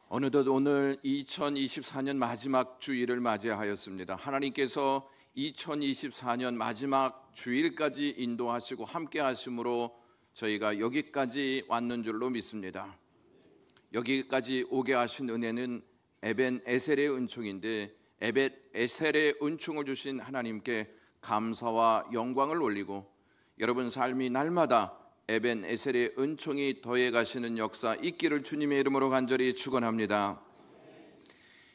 어느덧 오늘 2024년 마지막 주일을 맞이하였습니다. 하나님께서 2024년 마지막 주일까지 인도하시고 함께 하심으로 저희가 여기까지 왔는 줄로 믿습니다. 여기까지 오게 하신 은혜는 에벤 에셀의 은총인데 에벤 에셀의 은총을 주신 하나님께 감사와 영광을 올리고 여러분 삶이 날마다 에벤 에셀의 은총이 더해 가시는 역사 있기를 주님의 이름으로 간절히 축원합니다.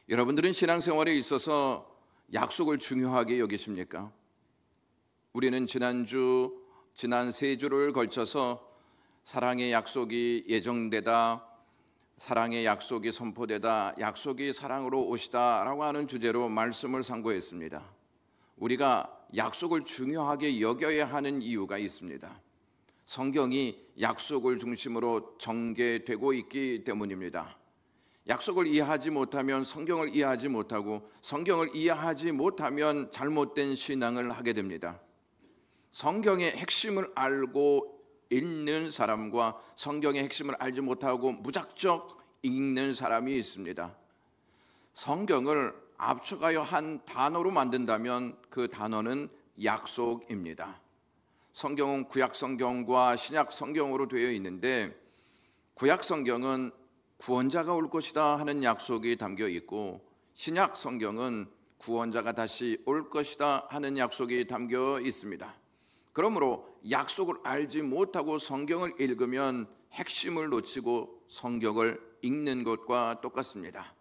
여러분들은 신앙생활에 있어서 약속을 중요하게 여기십니까? 우리는 지난 3주를 걸쳐서 사랑의 약속이 예정되다, 사랑의 약속이 선포되다, 약속이 사랑으로 오시다 라고 하는 주제로 말씀을 상고했습니다. 우리가 약속을 중요하게 여겨야 하는 이유가 있습니다. 성경이 약속을 중심으로 전개되고 있기 때문입니다. 약속을 이해하지 못하면 성경을 이해하지 못하고 성경을 이해하지 못하면 잘못된 신앙을 하게 됩니다. 성경의 핵심을 알고 읽는 사람과 성경의 핵심을 알지 못하고 무작정 읽는 사람이 있습니다. 성경을 압축하여 한 단어로 만든다면 그 단어는 약속입니다. 성경은 구약 성경과 신약 성경으로 되어 있는데 구약 성경은 구원자가 올 것이다 하는 약속이 담겨 있고 신약 성경은 구원자가 다시 올 것이다 하는 약속이 담겨 있습니다. 그러므로 약속을 알지 못하고 성경을 읽으면 핵심을 놓치고 성경을 읽는 것과 똑같습니다.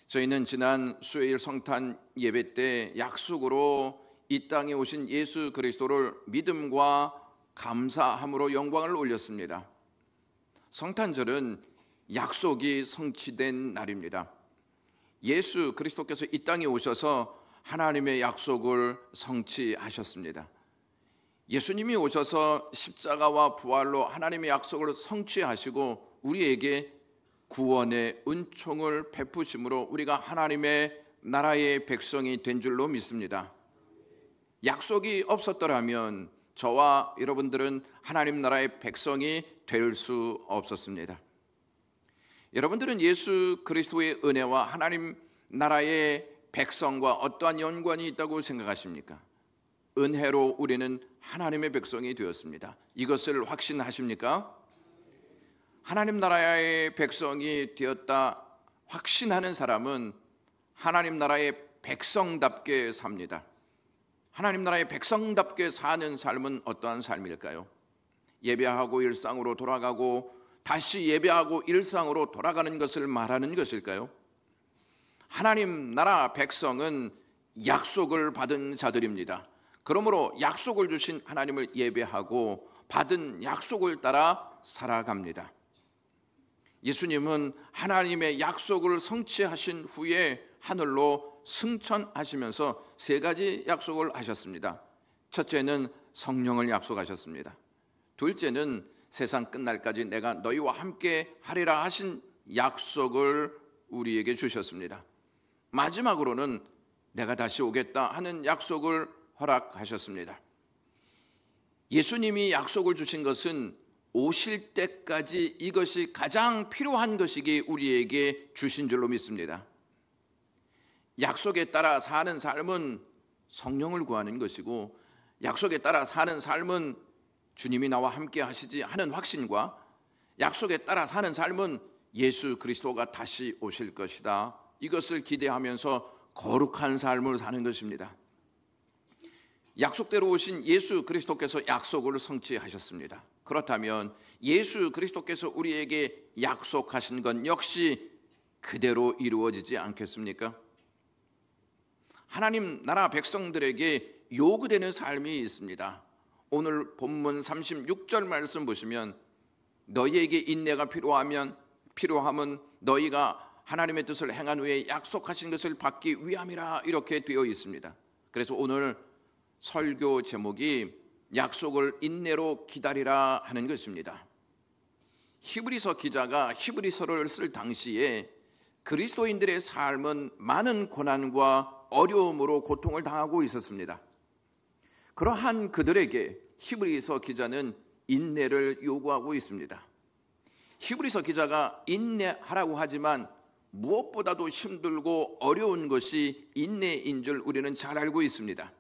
저희는 지난 수요일 성탄 예배 때 약속으로 이 땅에 오신 예수 그리스도를 믿음과 감사함으로 영광을 올렸습니다. 성탄절은 약속이 성취된 날입니다. 예수 그리스도께서 이 땅에 오셔서 하나님의 약속을 성취하셨습니다. 예수님이 오셔서 십자가와 부활로 하나님의 약속을 성취하시고 우리에게 구원의 은총을 베푸심으로 우리가 하나님의 나라의 백성이 된 줄로 믿습니다. 약속이 없었더라면 저와 여러분들은 하나님 나라의 백성이 될 수 없었습니다. 여러분들은 예수 그리스도의 은혜와 하나님 나라의 백성과 어떠한 연관이 있다고 생각하십니까? 은혜로 우리는 하나님의 백성이 되었습니다. 이것을 확신하십니까? 하나님 나라의 백성이 되었다 확신하는 사람은 하나님 나라의 백성답게 삽니다. 하나님 나라의 백성답게 사는 삶은 어떠한 삶일까요? 예배하고 일상으로 돌아가고 다시 예배하고 일상으로 돌아가는 것을 말하는 것일까요? 하나님 나라 백성은 약속을 받은 자들입니다. 그러므로 약속을 주신 하나님을 예배하고 받은 약속을 따라 살아갑니다. 예수님은 하나님의 약속을 성취하신 후에 하늘로 승천하시면서 세 가지 약속을 하셨습니다. 첫째는 성령을 약속하셨습니다. 둘째는 세상 끝날까지 내가 너희와 함께 하리라 하신 약속을 우리에게 주셨습니다. 마지막으로는 내가 다시 오겠다 하는 약속을 허락하셨습니다. 예수님이 약속을 주신 것은 오실 때까지 이것이 가장 필요한 것이기에 우리에게 주신 줄로 믿습니다. 약속에 따라 사는 삶은 성령을 구하는 것이고 약속에 따라 사는 삶은 주님이 나와 함께 하시지 하는 확신과 약속에 따라 사는 삶은 예수 그리스도가 다시 오실 것이다, 이것을 기대하면서 거룩한 삶을 사는 것입니다. 약속대로 오신 예수 그리스도께서 약속을 성취하셨습니다. 그렇다면 예수 그리스도께서 우리에게 약속하신 건 역시 그대로 이루어지지 않겠습니까? 하나님 나라 백성들에게 요구되는 삶이 있습니다. 오늘 본문 36절 말씀 보시면 너희에게 인내가 필요하면 너희가 하나님의 뜻을 행한 후에 약속하신 것을 받기 위함이라 이렇게 되어 있습니다. 그래서 오늘 설교 제목이 약속을 인내로 기다리라 하는 것입니다. 히브리서 기자가 히브리서를 쓸 당시에 그리스도인들의 삶은 많은 고난과 어려움으로 고통을 당하고 있었습니다. 그러한 그들에게 히브리서 기자는 인내를 요구하고 있습니다. 히브리서 기자가 인내하라고 하지만 무엇보다도 힘들고 어려운 것이 인내인 줄 우리는 잘 알고 있습니다.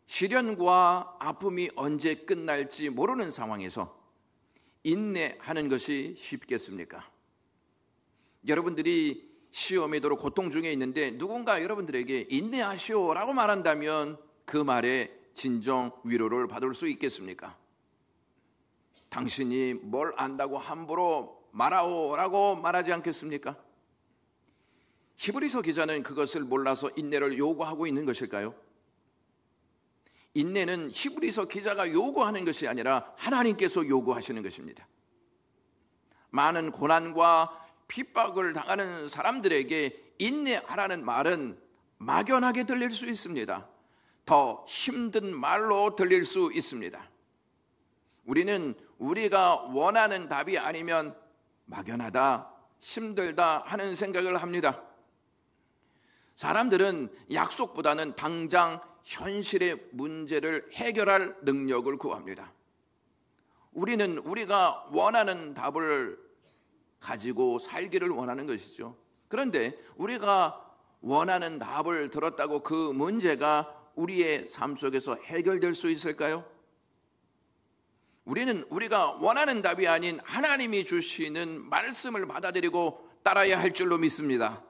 시련과 아픔이 언제 끝날지 모르는 상황에서 인내하는 것이 쉽겠습니까? 여러분들이 시험에도 고통 중에 있는데 누군가 여러분들에게 인내하시오라고 말한다면 그 말에 진정 위로를 받을 수 있겠습니까? 당신이 뭘 안다고 함부로 말하오라고 말하지 않겠습니까? 히브리서 기자는 그것을 몰라서 인내를 요구하고 있는 것일까요? 인내는 히브리서 기자가 요구하는 것이 아니라 하나님께서 요구하시는 것입니다. 많은 고난과 핍박을 당하는 사람들에게 인내하라는 말은 막연하게 들릴 수 있습니다. 더 힘든 말로 들릴 수 있습니다. 우리는 우리가 원하는 답이 아니면 막연하다, 힘들다 하는 생각을 합니다. 사람들은 약속보다는 당장 현실의 문제를 해결할 능력을 구합니다. 우리는 우리가 원하는 답을 가지고 살기를 원하는 것이죠. 그런데 우리가 원하는 답을 들었다고 그 문제가 우리의 삶 속에서 해결될 수 있을까요? 우리는 우리가 원하는 답이 아닌 하나님이 주시는 말씀을 받아들이고 따라야 할 줄로 믿습니다.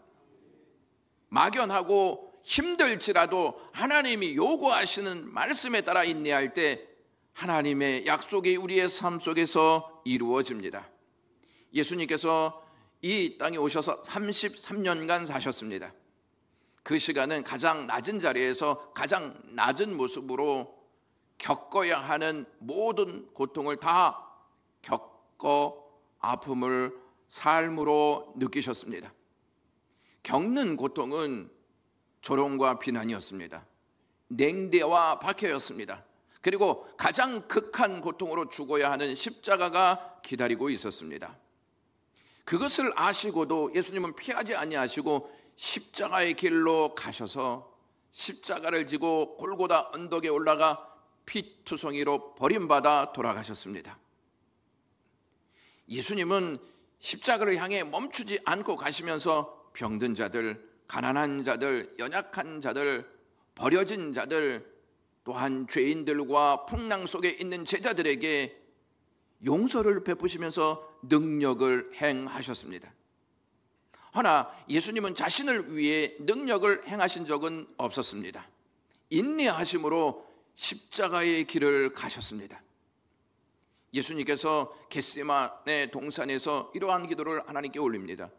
막연하고 힘들지라도 하나님이 요구하시는 말씀에 따라 인내할 때 하나님의 약속이 우리의 삶 속에서 이루어집니다. 예수님께서 이 땅에 오셔서 33년간 사셨습니다. 그 시간은 가장 낮은 자리에서 가장 낮은 모습으로 겪어야 하는 모든 고통을 다 겪어 아픔을 삶으로 느끼셨습니다. 겪는 고통은 조롱과 비난이었습니다. 냉대와 박해였습니다. 그리고 가장 극한 고통으로 죽어야 하는 십자가가 기다리고 있었습니다. 그것을 아시고도 예수님은 피하지 아니하시고 십자가의 길로 가셔서 십자가를 지고 골고다 언덕에 올라가 피투성이로 버림받아 돌아가셨습니다. 예수님은 십자가를 향해 멈추지 않고 가시면서 병든 자들, 가난한 자들, 연약한 자들, 버려진 자들, 또한 죄인들과 풍랑 속에 있는 제자들에게 용서를 베푸시면서 능력을 행하셨습니다. 허나 예수님은 자신을 위해 능력을 행하신 적은 없었습니다. 인내하심으로 십자가의 길을 가셨습니다. 예수님께서 겟세마네 동산에서 이러한 기도를 하나님께 올립니다.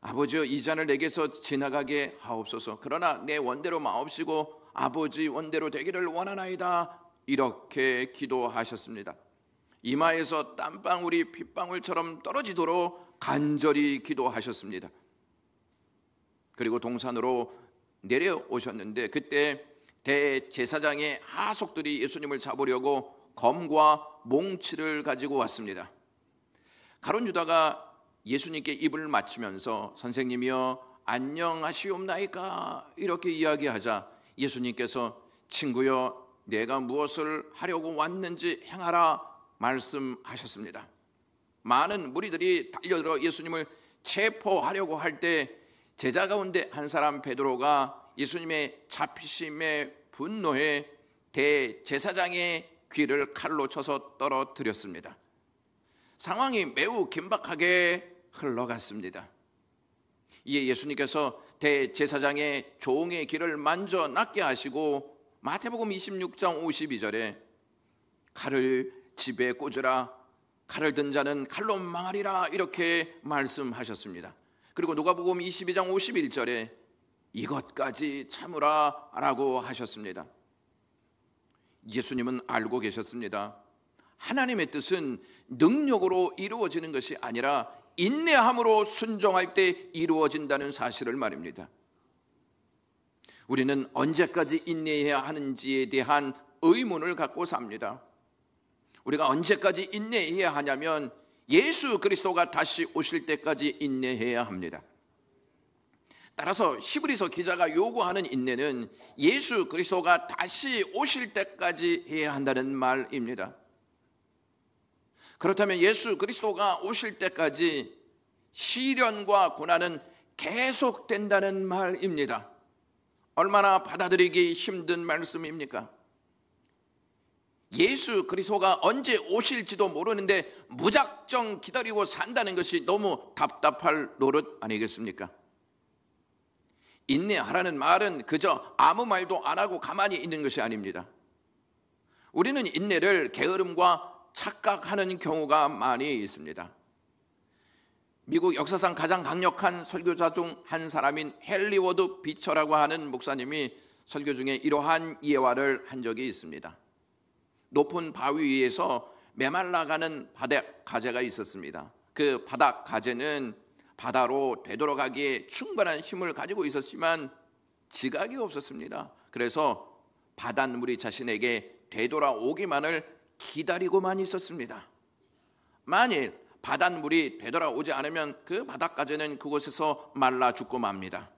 아버지여, 이 잔을 내게서 지나가게 하옵소서. 그러나 내 원대로 마옵시고 아버지 원대로 되기를 원하나이다. 이렇게 기도하셨습니다. 이마에서 땀방울이 핏방울처럼 떨어지도록 간절히 기도하셨습니다. 그리고 동산으로 내려오셨는데 그때 대제사장의 하속들이 예수님을 잡으려고 검과 몽치를 가지고 왔습니다. 가룟 유다가 예수님께 입을 맞추면서 선생님이여 안녕하시옵나이까 이렇게 이야기하자 예수님께서 친구여 내가 무엇을 하려고 왔는지 행하라 말씀하셨습니다. 많은 무리들이 달려들어 예수님을 체포하려고 할 때 제자 가운데 한 사람 베드로가 예수님의 잡히심에 분노해 대제사장의 귀를 칼로 쳐서 떨어뜨렸습니다. 상황이 매우 긴박하게 흘러갔습니다. 이에 예수님께서 대제사장의 종의 귀를 만져 낫게 하시고 마태복음 26장 52절에 칼을 집에 꽂으라, 칼을 든 자는 칼로 망하리라 이렇게 말씀하셨습니다. 그리고 누가복음 22장 51절에 이것까지 참으라 라고 하셨습니다. 예수님은 알고 계셨습니다. 하나님의 뜻은 능력으로 이루어지는 것이 아니라 인내함으로 순종할 때 이루어진다는 사실을 말입니다. 우리는 언제까지 인내해야 하는지에 대한 의문을 갖고 삽니다. 우리가 언제까지 인내해야 하냐면 예수 그리스도가 다시 오실 때까지 인내해야 합니다. 따라서 히브리서 기자가 요구하는 인내는 예수 그리스도가 다시 오실 때까지 해야 한다는 말입니다. 그렇다면 예수 그리스도가 오실 때까지 시련과 고난은 계속된다는 말입니다. 얼마나 받아들이기 힘든 말씀입니까? 예수 그리스도가 언제 오실지도 모르는데 무작정 기다리고 산다는 것이 너무 답답할 노릇 아니겠습니까? 인내하라는 말은 그저 아무 말도 안 하고 가만히 있는 것이 아닙니다. 우리는 인내를 게으름과 착각하는 경우가 많이 있습니다. 미국 역사상 가장 강력한 설교자 중 한 사람인 헨리 워드 비처라고 하는 목사님이 설교 중에 이러한 예화를 한 적이 있습니다. 높은 바위 위에서 메말라가는 바닥 가재가 있었습니다. 그 바닥 가재는 바다로 되돌아가기에 충분한 힘을 가지고 있었지만 지각이 없었습니다. 그래서 바닷물이 자신에게 되돌아오기만을 기다리고만 있었습니다. 만일 바닷물이 되돌아오지 않으면 그 바닷가재는 그곳에서 말라 죽고 맙니다.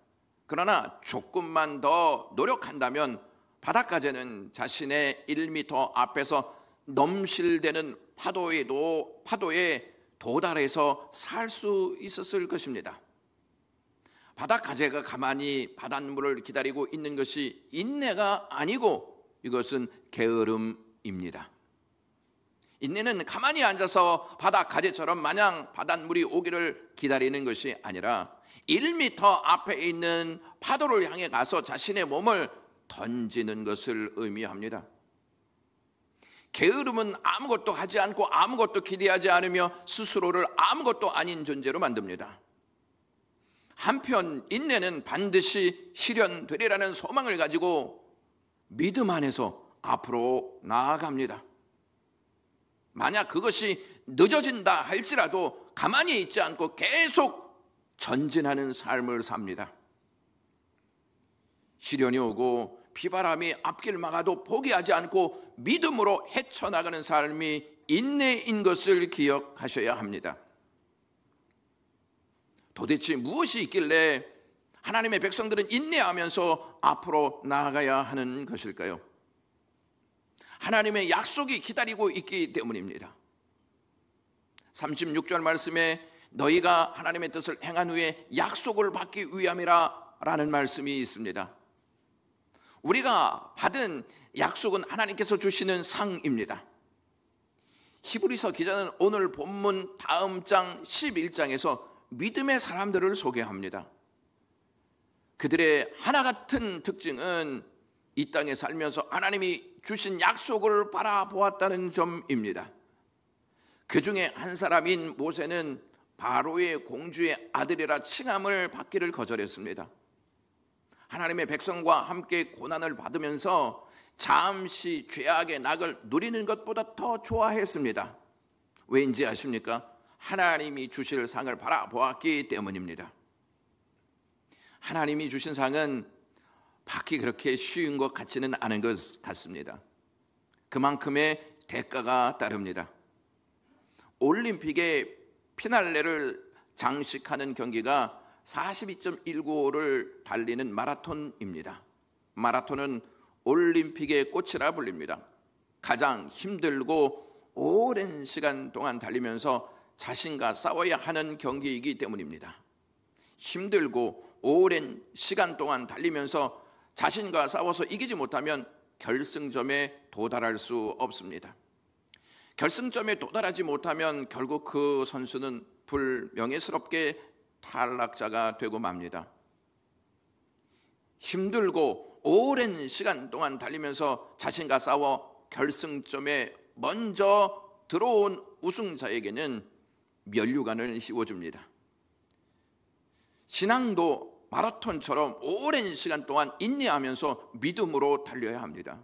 그러나 조금만 더 노력한다면 바닷가재는 자신의 1m 앞에서 넘실대는 파도에 도달해서 살 수 있었을 것입니다. 바닷가재가 가만히 바닷물을 기다리고 있는 것이 인내가 아니고 이것은 게으름입니다. 인내는 가만히 앉아서 바닷가재처럼 마냥 바닷물이 오기를 기다리는 것이 아니라 1m 앞에 있는 파도를 향해 가서 자신의 몸을 던지는 것을 의미합니다. 게으름은 아무것도 하지 않고 아무것도 기대하지 않으며 스스로를 아무것도 아닌 존재로 만듭니다. 한편 인내는 반드시 실현되리라는 소망을 가지고 믿음 안에서 앞으로 나아갑니다. 만약 그것이 늦어진다 할지라도 가만히 있지 않고 계속 전진하는 삶을 삽니다. 시련이 오고 비바람이 앞길 막아도 포기하지 않고 믿음으로 헤쳐나가는 삶이 인내인 것을 기억하셔야 합니다. 도대체 무엇이 있길래 하나님의 백성들은 인내하면서 앞으로 나아가야 하는 것일까요? 하나님의 약속이 기다리고 있기 때문입니다. 36절 말씀에 너희가 하나님의 뜻을 행한 후에 약속을 받기 위함이라 라는 말씀이 있습니다. 우리가 받은 약속은 하나님께서 주시는 상입니다. 히브리서 기자는 오늘 본문 다음 장 11장에서 믿음의 사람들을 소개합니다. 그들의 하나 같은 특징은 이 땅에 살면서 하나님이 주신 약속을 바라보았다는 점입니다. 그 중에 한 사람인 모세는 바로의 공주의 아들이라 칭함을 받기를 거절했습니다. 하나님의 백성과 함께 고난을 받으면서 잠시 죄악의 낙을 누리는 것보다 더 좋아했습니다. 왜인지 아십니까? 하나님이 주실 상을 바라보았기 때문입니다. 하나님이 주신 상은 받기 그렇게 쉬운 것 같지는 않은 것 같습니다. 그만큼의 대가가 따릅니다. 올림픽의 피날레를 장식하는 경기가 42.195를 달리는 마라톤입니다. 마라톤은 올림픽의 꽃이라 불립니다. 가장 힘들고 오랜 시간 동안 달리면서 자신과 싸워야 하는 경기이기 때문입니다. 힘들고 오랜 시간 동안 달리면서 자신과 싸워서 이기지 못하면 결승점에 도달할 수 없습니다. 결승점에 도달하지 못하면 결국 그 선수는 불명예스럽게 탈락자가 되고 맙니다. 힘들고 오랜 시간 동안 달리면서 자신과 싸워 결승점에 먼저 들어온 우승자에게는 면류관을 씌워줍니다. 신앙도 마라톤처럼 오랜 시간 동안 인내하면서 믿음으로 달려야 합니다.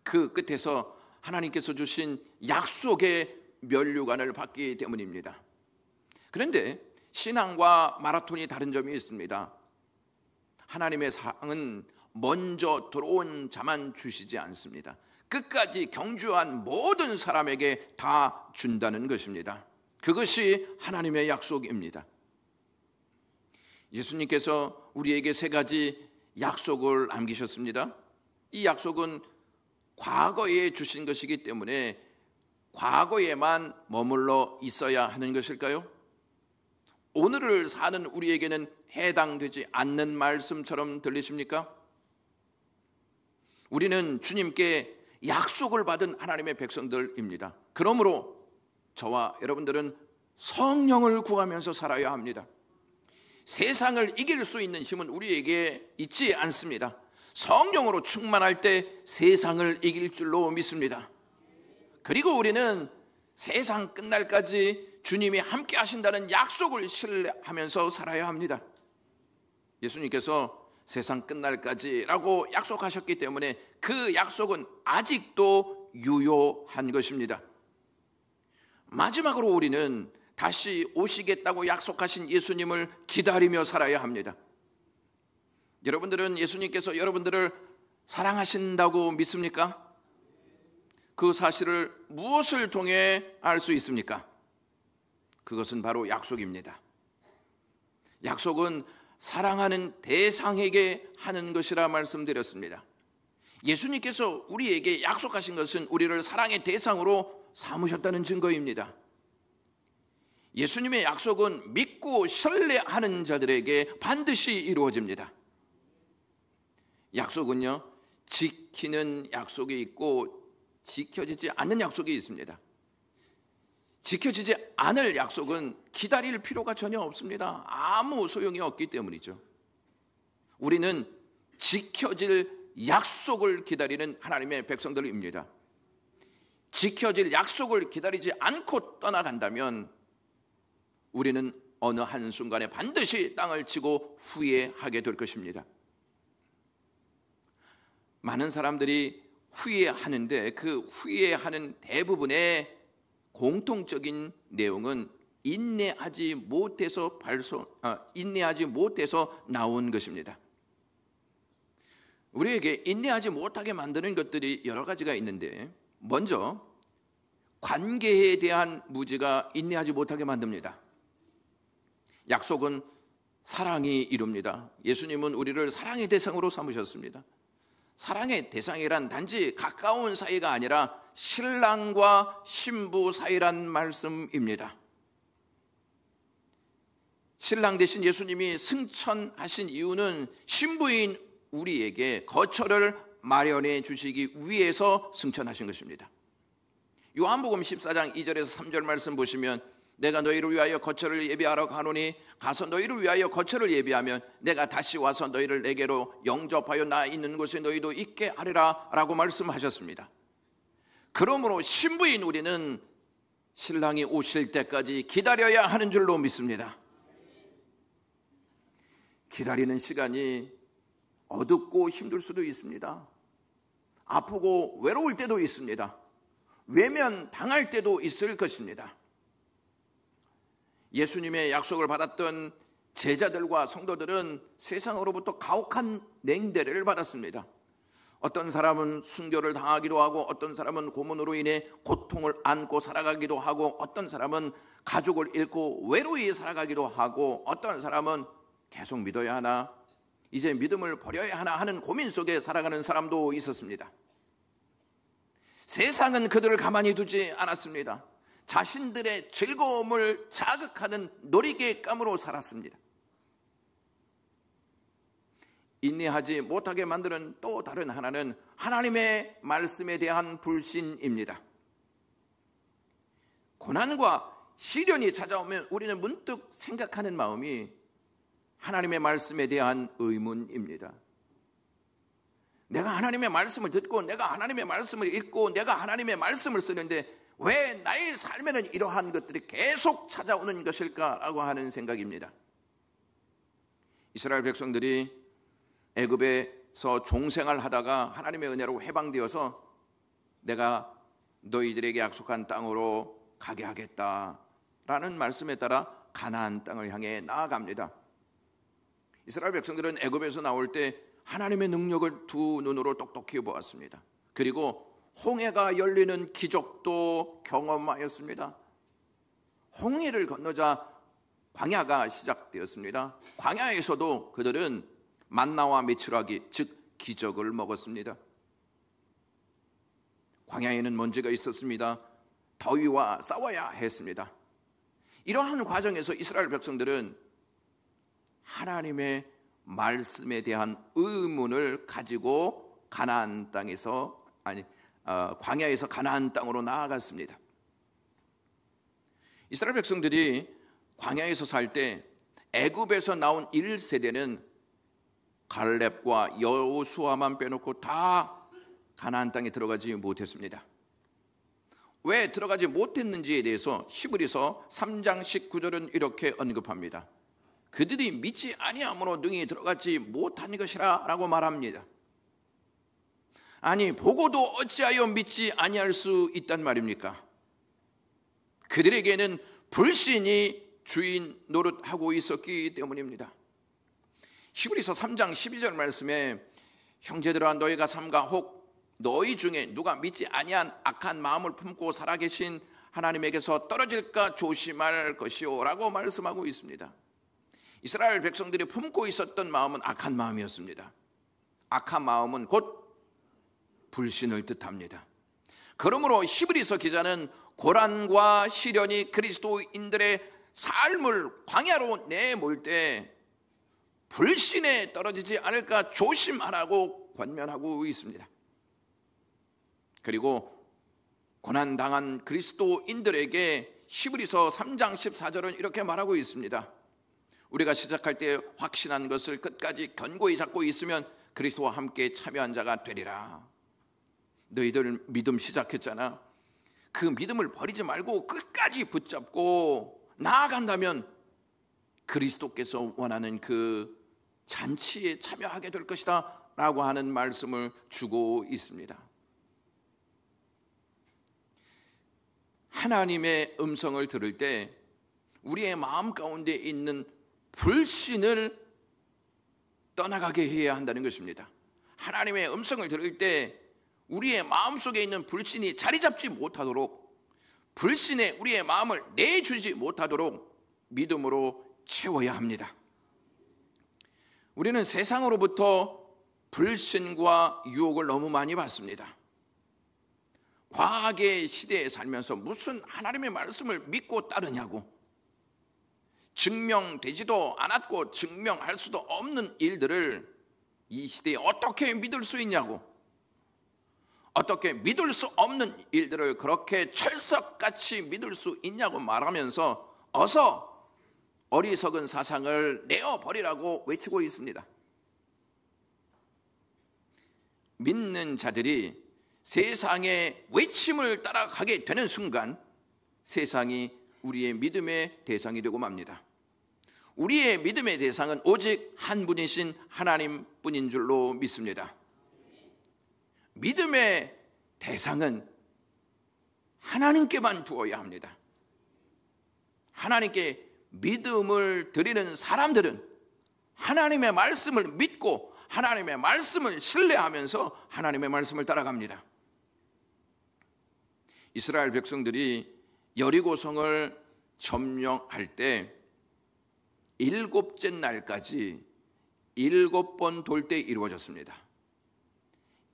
그 끝에서 하나님께서 주신 약속의 면류관을 받기 때문입니다. 그런데 신앙과 마라톤이 다른 점이 있습니다. 하나님의 상은 먼저 들어온 자만 주시지 않습니다. 끝까지 경주한 모든 사람에게 다 준다는 것입니다. 그것이 하나님의 약속입니다. 예수님께서 우리에게 세 가지 약속을 남기셨습니다. 이 약속은 과거에 주신 것이기 때문에 과거에만 머물러 있어야 하는 것일까요? 오늘을 사는 우리에게는 해당되지 않는 말씀처럼 들리십니까? 우리는 주님께 약속을 받은 하나님의 백성들입니다. 그러므로 저와 여러분들은 성령을 구하면서 살아야 합니다. 세상을 이길 수 있는 힘은 우리에게 있지 않습니다. 성령으로 충만할 때 세상을 이길 줄로 믿습니다. 그리고 우리는 세상 끝날까지 주님이 함께 하신다는 약속을 신뢰하면서 살아야 합니다. 예수님께서 세상 끝날까지라고 약속하셨기 때문에 그 약속은 아직도 유효한 것입니다. 마지막으로 우리는 다시 오시겠다고 약속하신 예수님을 기다리며 살아야 합니다. 여러분들은 예수님께서 여러분들을 사랑하신다고 믿습니까? 그 사실을 무엇을 통해 알 수 있습니까? 그것은 바로 약속입니다. 약속은 사랑하는 대상에게 하는 것이라 말씀드렸습니다. 예수님께서 우리에게 약속하신 것은 우리를 사랑의 대상으로 삼으셨다는 증거입니다. 예수님의 약속은 믿고 신뢰하는 자들에게 반드시 이루어집니다. 약속은요, 지키는 약속이 있고 지켜지지 않는 약속이 있습니다. 지켜지지 않을 약속은 기다릴 필요가 전혀 없습니다. 아무 소용이 없기 때문이죠. 우리는 지켜질 약속을 기다리는 하나님의 백성들입니다. 지켜질 약속을 기다리지 않고 떠나간다면 우리는 어느 한순간에 반드시 땅을 치고 후회하게 될 것입니다. 많은 사람들이 후회하는데 그 후회하는 대부분의 공통적인 내용은 인내하지 못해서 나온 것입니다. 우리에게 인내하지 못하게 만드는 것들이 여러 가지가 있는데, 먼저 관계에 대한 무지가 인내하지 못하게 만듭니다. 약속은 사랑이 이룹니다. 예수님은 우리를 사랑의 대상으로 삼으셨습니다. 사랑의 대상이란 단지 가까운 사이가 아니라 신랑과 신부 사이란 말씀입니다. 신랑 대신 예수님이 승천하신 이유는 신부인 우리에게 거처를 마련해 주시기 위해서 승천하신 것입니다. 요한복음 14장 2절에서 3절 말씀 보시면, 내가 너희를 위하여 거처를 예비하러 가노니 가서 너희를 위하여 거처를 예비하면 내가 다시 와서 너희를 내게로 영접하여 나 있는 곳에 너희도 있게 하리라 라고 말씀하셨습니다. 그러므로 신부인 우리는 신랑이 오실 때까지 기다려야 하는 줄로 믿습니다. 기다리는 시간이 어둡고 힘들 수도 있습니다. 아프고 외로울 때도 있습니다. 외면 당할 때도 있을 것입니다. 예수님의 약속을 받았던 제자들과 성도들은 세상으로부터 가혹한 냉대를 받았습니다. 어떤 사람은 순교를 당하기도 하고, 어떤 사람은 고문으로 인해 고통을 안고 살아가기도 하고, 어떤 사람은 가족을 잃고 외로이 살아가기도 하고, 어떤 사람은 계속 믿어야 하나, 이제 믿음을 버려야 하나 하는 고민 속에 살아가는 사람도 있었습니다. 세상은 그들을 가만히 두지 않았습니다. 자신들의 즐거움을 자극하는 놀이개감으로 살았습니다. 인내하지 못하게 만드는 또 다른 하나는 하나님의 말씀에 대한 불신입니다. 고난과 시련이 찾아오면 우리는 문득 생각하는 마음이 하나님의 말씀에 대한 의문입니다. 내가 하나님의 말씀을 듣고, 내가 하나님의 말씀을 읽고, 내가 하나님의 말씀을 쓰는데 왜 나의 삶에는 이러한 것들이 계속 찾아오는 것일까라고 하는 생각입니다. 이스라엘 백성들이 애굽에서 종생활하다가 하나님의 은혜로 해방되어서 내가 너희들에게 약속한 땅으로 가게 하겠다라는 말씀에 따라 가나안 땅을 향해 나아갑니다. 이스라엘 백성들은 애굽에서 나올 때 하나님의 능력을 두 눈으로 똑똑히 보았습니다. 그리고 홍해가 열리는 기적도 경험하였습니다. 홍해를 건너자 광야가 시작되었습니다. 광야에서도 그들은 만나와 메추라기, 즉 기적을 먹었습니다. 광야에는 먼지가 있었습니다. 더위와 싸워야 했습니다. 이러한 과정에서 이스라엘 백성들은 하나님의 말씀에 대한 의문을 가지고 광야에서 가나안 땅으로 나아갔습니다. 이스라엘 백성들이 광야에서 살 때 애굽에서 나온 1세대는 갈렙과 여호수아만 빼놓고 다 가나안 땅에 들어가지 못했습니다. 왜 들어가지 못했는지에 대해서 히브리서 3장 19절은 이렇게 언급합니다. 그들이 믿지 아니함으로 능히 들어가지 못한 것이라 라고 말합니다. 아니, 보고도 어찌하여 믿지 아니할 수 있단 말입니까? 그들에게는 불신이 주인 노릇하고 있었기 때문입니다. 히브리서 3장 12절 말씀에 형제들아 너희가 삼가 혹 너희 중에 누가 믿지 아니한 악한 마음을 품고 살아계신 하나님에게서 떨어질까 조심할 것이요 라고 말씀하고 있습니다. 이스라엘 백성들이 품고 있었던 마음은 악한 마음이었습니다. 악한 마음은 곧 불신을 뜻합니다. 그러므로 히브리서 기자는 고난과 시련이 그리스도인들의 삶을 광야로 내몰 때 불신에 떨어지지 않을까 조심하라고 권면하고 있습니다. 그리고 고난당한 그리스도인들에게 히브리서 3장 14절은 이렇게 말하고 있습니다. 우리가 시작할 때 확신한 것을 끝까지 견고히 잡고 있으면 그리스도와 함께 참여한 자가 되리라. 너희들 믿음 시작했잖아. 그 믿음을 버리지 말고 끝까지 붙잡고 나아간다면 그리스도께서 원하는 그 잔치에 참여하게 될 것이다 라고 하는 말씀을 주고 있습니다. 하나님의 음성을 들을 때 우리의 마음 가운데 있는 불신을 떠나가게 해야 한다는 것입니다. 하나님의 음성을 들을 때 우리의 마음속에 있는 불신이 자리 잡지 못하도록, 불신에 우리의 마음을 내주지 못하도록 믿음으로 채워야 합니다. 우리는 세상으로부터 불신과 유혹을 너무 많이 받습니다. 과학의 시대에 살면서 무슨 하나님의 말씀을 믿고 따르냐고, 증명되지도 않았고 증명할 수도 없는 일들을 이 시대에 어떻게 믿을 수 있냐고, 어떻게 믿을 수 없는 일들을 그렇게 철석같이 믿을 수 있냐고 말하면서 어서 어리석은 사상을 내어버리라고 외치고 있습니다. 믿는 자들이 세상의 외침을 따라가게 되는 순간 세상이 우리의 믿음의 대상이 되고 맙니다. 우리의 믿음의 대상은 오직 한 분이신 하나님뿐인 줄로 믿습니다. 믿음의 대상은 하나님께만 두어야 합니다. 하나님께 믿음을 드리는 사람들은 하나님의 말씀을 믿고 하나님의 말씀을 신뢰하면서 하나님의 말씀을 따라갑니다. 이스라엘 백성들이 여리고성을 점령할 때 7째 날까지 7번 돌 때 이루어졌습니다.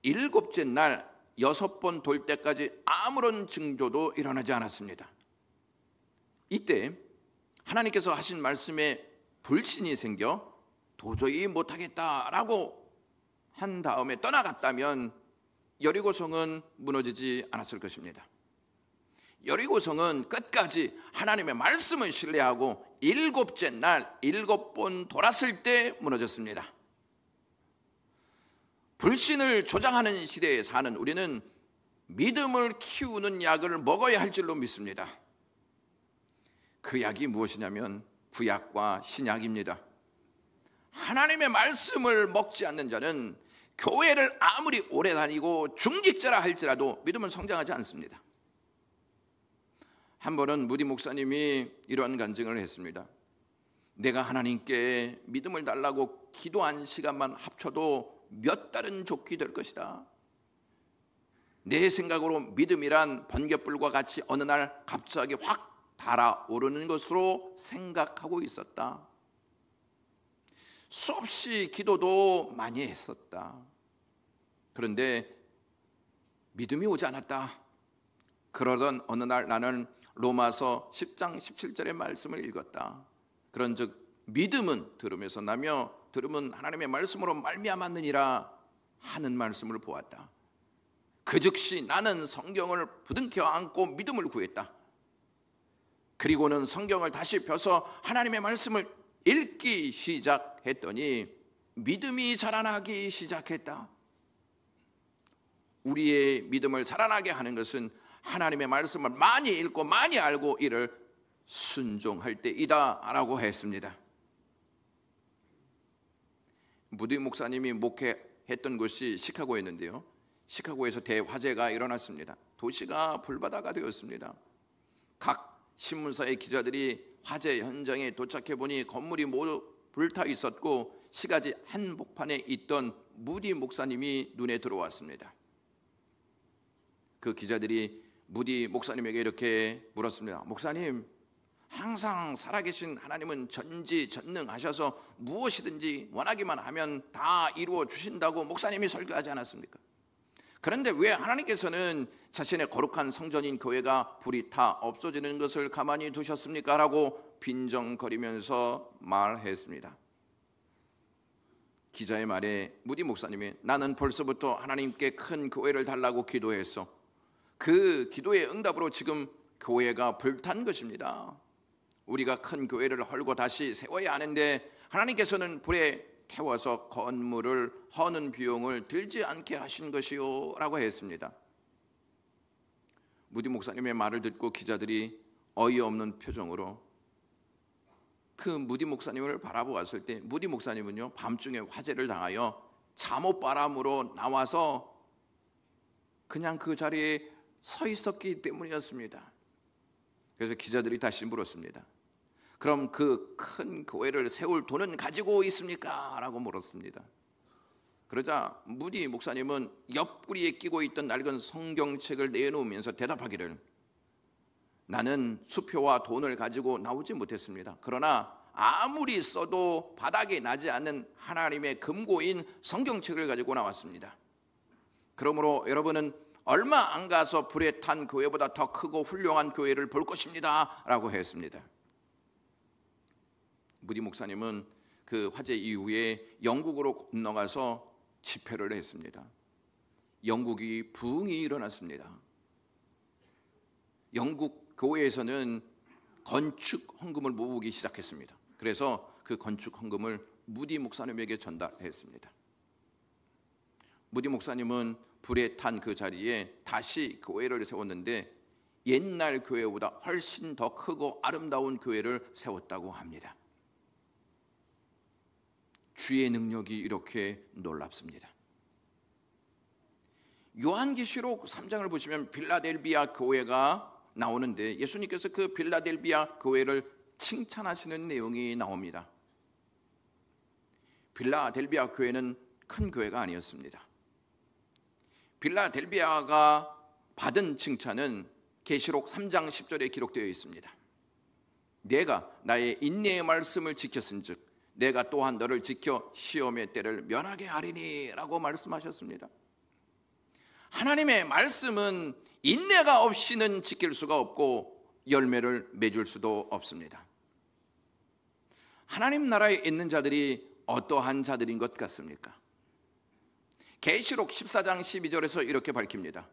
7째 날 6번 돌 때까지 아무런 징조도 일어나지 않았습니다. 이때 하나님께서 하신 말씀에 불신이 생겨 도저히 못하겠다라고 한 다음에 떠나갔다면 여리고성은 무너지지 않았을 것입니다. 여리고성은 끝까지 하나님의 말씀을 신뢰하고 7째 날 7번 돌았을 때 무너졌습니다. 불신을 조장하는 시대에 사는 우리는 믿음을 키우는 약을 먹어야 할 줄로 믿습니다. 그 약이 무엇이냐면 구약과 신약입니다. 하나님의 말씀을 먹지 않는 자는 교회를 아무리 오래 다니고 중직자라 할지라도 믿음은 성장하지 않습니다. 한 번은 무디 목사님이 이러한 간증을 했습니다. 내가 하나님께 믿음을 달라고 기도한 시간만 합쳐도 몇 달은 좋게 될 것이다. 내 생각으로 믿음이란 번갯불과 같이 어느 날 갑자기 확 달아오르는 것으로 생각하고 있었다. 수없이 기도도 많이 했었다. 그런데 믿음이 오지 않았다. 그러던 어느 날 나는 로마서 10장 17절의 말씀을 읽었다. 그런즉 믿음은 들음에서 나며 들음은 하나님의 말씀으로 말미암았느니라 하는 말씀을 보았다. 그 즉시 나는 성경을 부둥켜 안고 믿음을 구했다. 그리고는 성경을 다시 펴서 하나님의 말씀을 읽기 시작했더니 믿음이 자라나기 시작했다. 우리의 믿음을 자라나게 하는 것은 하나님의 말씀을 많이 읽고 많이 알고 이를 순종할 때이다 라고 했습니다. 무디 목사님이 목회했던 곳이 시카고였는데요, 시카고에서 대화재가 일어났습니다. 도시가 불바다가 되었습니다. 각 신문사의 기자들이 화재 현장에 도착해 보니 건물이 모두 불타 있었고 시가지 한복판에 있던 무디 목사님이 눈에 들어왔습니다. 그 기자들이 무디 목사님에게 이렇게 물었습니다. 목사님, 항상 살아계신 하나님은 전지전능하셔서 무엇이든지 원하기만 하면 다 이루어 주신다고 목사님이 설교하지 않았습니까? 그런데 왜 하나님께서는 자신의 거룩한 성전인 교회가 불이 타 없어지는 것을 가만히 두셨습니까? 라고 빈정거리면서 말했습니다. 기자의 말에 무디 목사님이 나는 벌써부터 하나님께 큰 교회를 달라고 기도했어. 그 기도의 응답으로 지금 교회가 불탄 것입니다. 우리가 큰 교회를 헐고 다시 세워야 하는데 하나님께서는 불에 태워서 건물을 허는 비용을 들지 않게 하신 것이요 라고 했습니다. 무디 목사님의 말을 듣고 기자들이 어이없는 표정으로 그 무디 목사님을 바라보았을 때 무디 목사님은요, 밤중에 화재를 당하여 잠옷바람으로 나와서 그냥 그 자리에 서 있었기 때문이었습니다. 그래서 기자들이 다시 물었습니다. 그럼 그 큰 교회를 세울 돈은 가지고 있습니까? 라고 물었습니다. 그러자 무디 목사님은 옆구리에 끼고 있던 낡은 성경책을 내놓으면서 대답하기를 나는 수표와 돈을 가지고 나오지 못했습니다. 그러나 아무리 써도 바닥에 나지 않는 하나님의 금고인 성경책을 가지고 나왔습니다. 그러므로 여러분은 얼마 안 가서 불에 탄 교회보다 더 크고 훌륭한 교회를 볼 것입니다 라고 했습니다. 무디 목사님은 그 화재 이후에 영국으로 건너가서 집회를 했습니다. 영국이 부흥이 일어났습니다. 영국 교회에서는 건축 헌금을 모으기 시작했습니다. 그래서 그 건축 헌금을 무디 목사님에게 전달했습니다. 무디 목사님은 불에 탄 그 자리에 다시 교회를 세웠는데 옛날 교회보다 훨씬 더 크고 아름다운 교회를 세웠다고 합니다. 주의 능력이 이렇게 놀랍습니다. 요한계시록 3장을 보시면 빌라델비아 교회가 나오는데 예수님께서 그 빌라델비아 교회를 칭찬하시는 내용이 나옵니다. 빌라델비아 교회는 큰 교회가 아니었습니다. 빌라델비아가 받은 칭찬은 계시록 3장 10절에 기록되어 있습니다. 내가 나의 인내의 말씀을 지켰은즉 내가 또한 너를 지켜 시험의 때를 면하게 하리니 라고 말씀하셨습니다. 하나님의 말씀은 인내가 없이는 지킬 수가 없고 열매를 맺을 수도 없습니다. 하나님 나라에 있는 자들이 어떠한 자들인 것 같습니까? 계시록 14장 12절에서 이렇게 밝힙니다.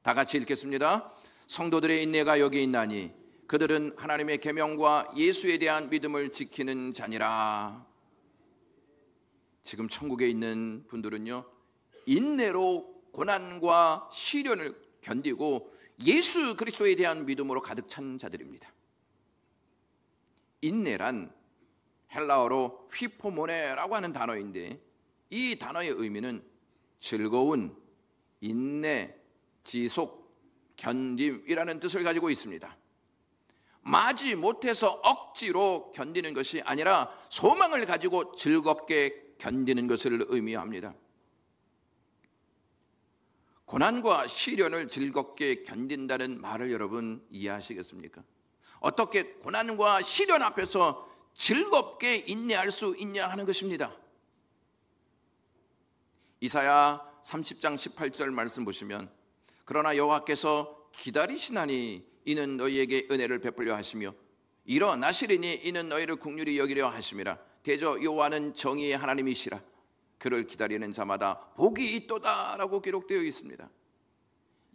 다 같이 읽겠습니다. 성도들의 인내가 여기 있나니 그들은 하나님의 계명과 예수에 대한 믿음을 지키는 자니라. 지금 천국에 있는 분들은요, 인내로 고난과 시련을 견디고 예수 그리스도에 대한 믿음으로 가득 찬 자들입니다. 인내란 헬라어로 휘포모네라고 하는 단어인데 이 단어의 의미는 즐거운, 인내, 지속, 견딤이라는 뜻을 가지고 있습니다. 마지 못해서 억지로 견디는 것이 아니라 소망을 가지고 즐겁게 견디는 것을 의미합니다. 고난과 시련을 즐겁게 견딘다는 말을 여러분 이해하시겠습니까? 어떻게 고난과 시련 앞에서 즐겁게 인내할 수 있냐 하는 것입니다. 이사야 30장 18절 말씀 보시면 그러나 여호와께서 기다리시나니 이는 너희에게 은혜를 베풀려 하시며 일어나시리니 이는 너희를 긍휼히 여기려 하심이라. 대저 여호와는 정의의 하나님이시라. 그를 기다리는 자마다 복이 있도다라고 기록되어 있습니다.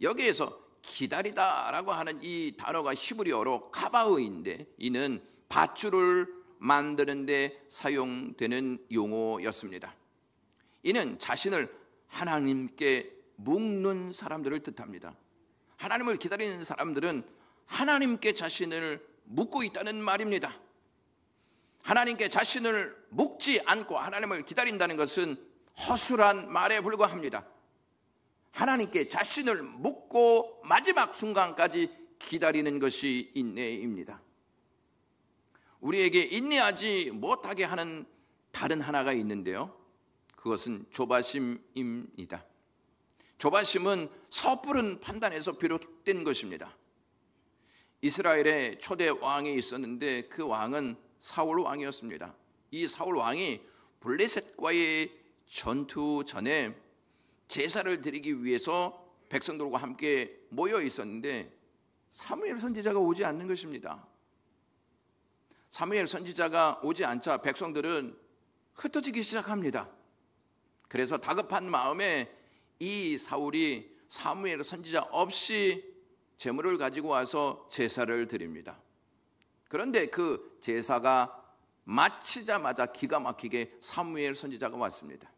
여기에서 기다리다라고 하는 이 단어가 히브리어로 카바흐인데 이는 밧줄을 만드는 데 사용되는 용어였습니다. 이는 자신을 하나님께 묶는 사람들을 뜻합니다. 하나님을 기다리는 사람들은 하나님께 자신을 묶고 있다는 말입니다. 하나님께 자신을 묶지 않고 하나님을 기다린다는 것은 허술한 말에 불과합니다. 하나님께 자신을 묶고 마지막 순간까지 기다리는 것이 인내입니다. 우리에게 인내하지 못하게 하는 다른 하나가 있는데요, 그것은 조바심입니다. 조바심은 섣부른 판단에서 비롯된 것입니다. 이스라엘에 초대 왕이 있었는데 그 왕은 사울 왕이었습니다. 이 사울 왕이 블레셋과의 전투 전에 제사를 드리기 위해서 백성들과 함께 모여 있었는데 사무엘 선지자가 오지 않는 것입니다. 사무엘 선지자가 오지 않자 백성들은 흩어지기 시작합니다. 그래서 다급한 마음에 이 사울이 사무엘 선지자 없이 제물을 가지고 와서 제사를 드립니다. 그런데 그 제사가 마치자마자 기가 막히게 사무엘 선지자가 왔습니다.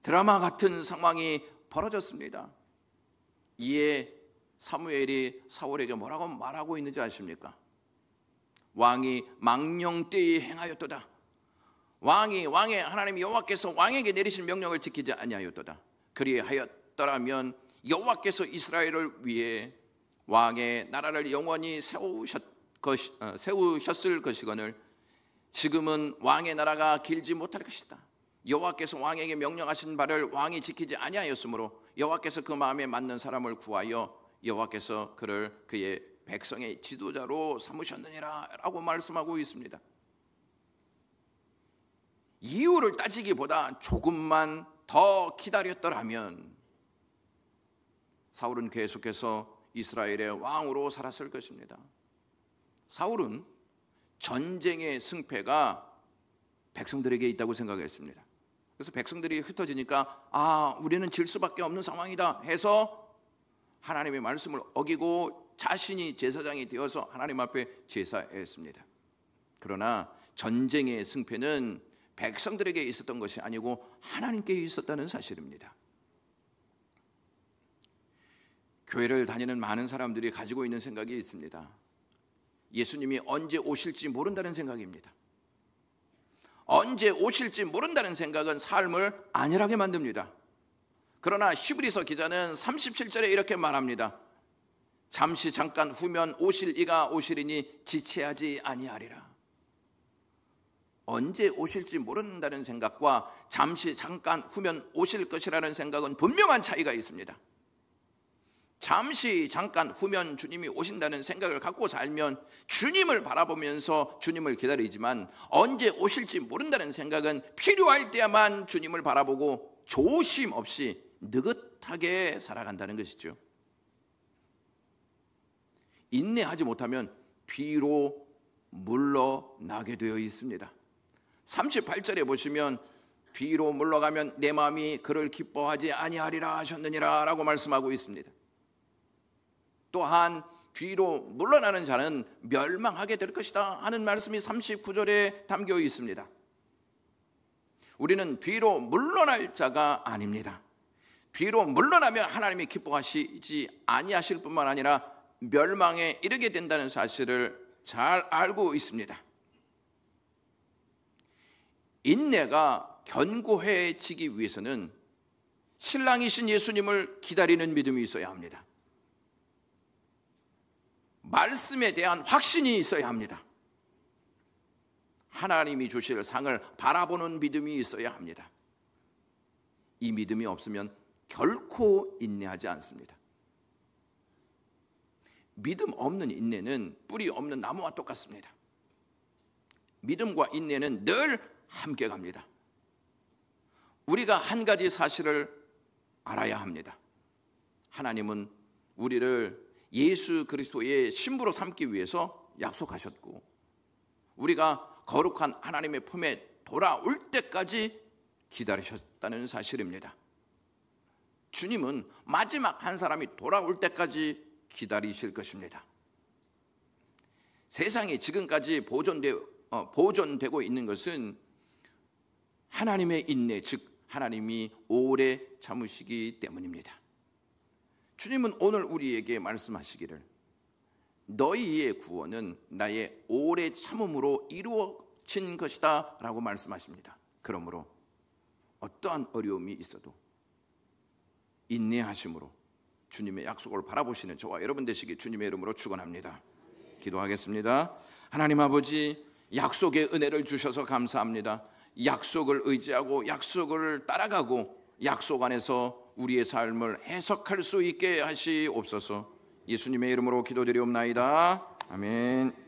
드라마 같은 상황이 벌어졌습니다. 이에 사무엘이 사울에게 뭐라고 말하고 있는지 아십니까? 왕이 망령되이 행하였도다. 왕의 하나님 여호와께서 왕에게 내리신 명령을 지키지 아니하였도다. 그리하였더라면 여호와께서 이스라엘을 위해 왕의 나라를 영원히 세우셨을 것이거늘 지금은 왕의 나라가 길지 못할 것이다. 여호와께서 왕에게 명령하신 바를 왕이 지키지 아니하였으므로 여호와께서 그 마음에 맞는 사람을 구하여 여호와께서 그를 그의 백성의 지도자로 삼으셨느니라 라고 말씀하고 있습니다. 이유를 따지기보다 조금만 더 기다렸더라면 사울은 계속해서 이스라엘의 왕으로 살았을 것입니다. 사울은 전쟁의 승패가 백성들에게 있다고 생각했습니다. 그래서 백성들이 흩어지니까 우리는 질 수밖에 없는 상황이다 해서 하나님의 말씀을 어기고 자신이 제사장이 되어서 하나님 앞에 제사했습니다. 그러나 전쟁의 승패는 백성들에게 있었던 것이 아니고 하나님께 있었다는 사실입니다. 교회를 다니는 많은 사람들이 가지고 있는 생각이 있습니다. 예수님이 언제 오실지 모른다는 생각입니다. 언제 오실지 모른다는 생각은 삶을 안일하게 만듭니다. 그러나 히브리서 기자는 37절에 이렇게 말합니다. 잠시 잠깐 후면 오실 이가 오시리니 지체하지 아니하리라. 언제 오실지 모른다는 생각과 잠시 잠깐 후면 오실 것이라는 생각은 분명한 차이가 있습니다. 잠시 잠깐 후면 주님이 오신다는 생각을 갖고 살면 주님을 바라보면서 주님을 기다리지만 언제 오실지 모른다는 생각은 필요할 때야만 주님을 바라보고 조심 없이 느긋하게 살아간다는 것이죠. 인내하지 못하면 뒤로 물러나게 되어 있습니다. 38절에 보시면 뒤로 물러가면 내 마음이 그를 기뻐하지 아니하리라 하셨느니라 라고 말씀하고 있습니다. 또한 뒤로 물러나는 자는 멸망하게 될 것이다 하는 말씀이 39절에 담겨 있습니다. 우리는 뒤로 물러날 자가 아닙니다. 뒤로 물러나면 하나님이 기뻐하시지 아니하실 뿐만 아니라 멸망에 이르게 된다는 사실을 잘 알고 있습니다. 인내가 견고해지기 위해서는 신랑이신 예수님을 기다리는 믿음이 있어야 합니다. 말씀에 대한 확신이 있어야 합니다. 하나님이 주실 상을 바라보는 믿음이 있어야 합니다. 이 믿음이 없으면 결코 인내하지 않습니다. 믿음 없는 인내는 뿌리 없는 나무와 똑같습니다. 믿음과 인내는 늘 함께 갑니다. 우리가 한 가지 사실을 알아야 합니다. 하나님은 우리를 예수 그리스도의 신부로 삼기 위해서 약속하셨고, 우리가 거룩한 하나님의 품에 돌아올 때까지 기다리셨다는 사실입니다. 주님은 마지막 한 사람이 돌아올 때까지 기다리실 것입니다. 세상이 지금까지 보존되고 있는 것은 하나님의 인내, 즉 하나님이 오래 참으시기 때문입니다. 주님은 오늘 우리에게 말씀하시기를 너희의 구원은 나의 오래 참음으로 이루어진 것이다 라고 말씀하십니다. 그러므로 어떠한 어려움이 있어도 인내하심으로 주님의 약속을 바라보시는 저와 여러분 되시기 주님의 이름으로 축원합니다. 기도하겠습니다. 하나님 아버지, 약속의 은혜를 주셔서 감사합니다. 약속을 의지하고 약속을 따라가고 약속 안에서 우리의 삶을 해석할 수 있게 하시옵소서. 예수님의 이름으로 기도드리옵나이다. 아멘.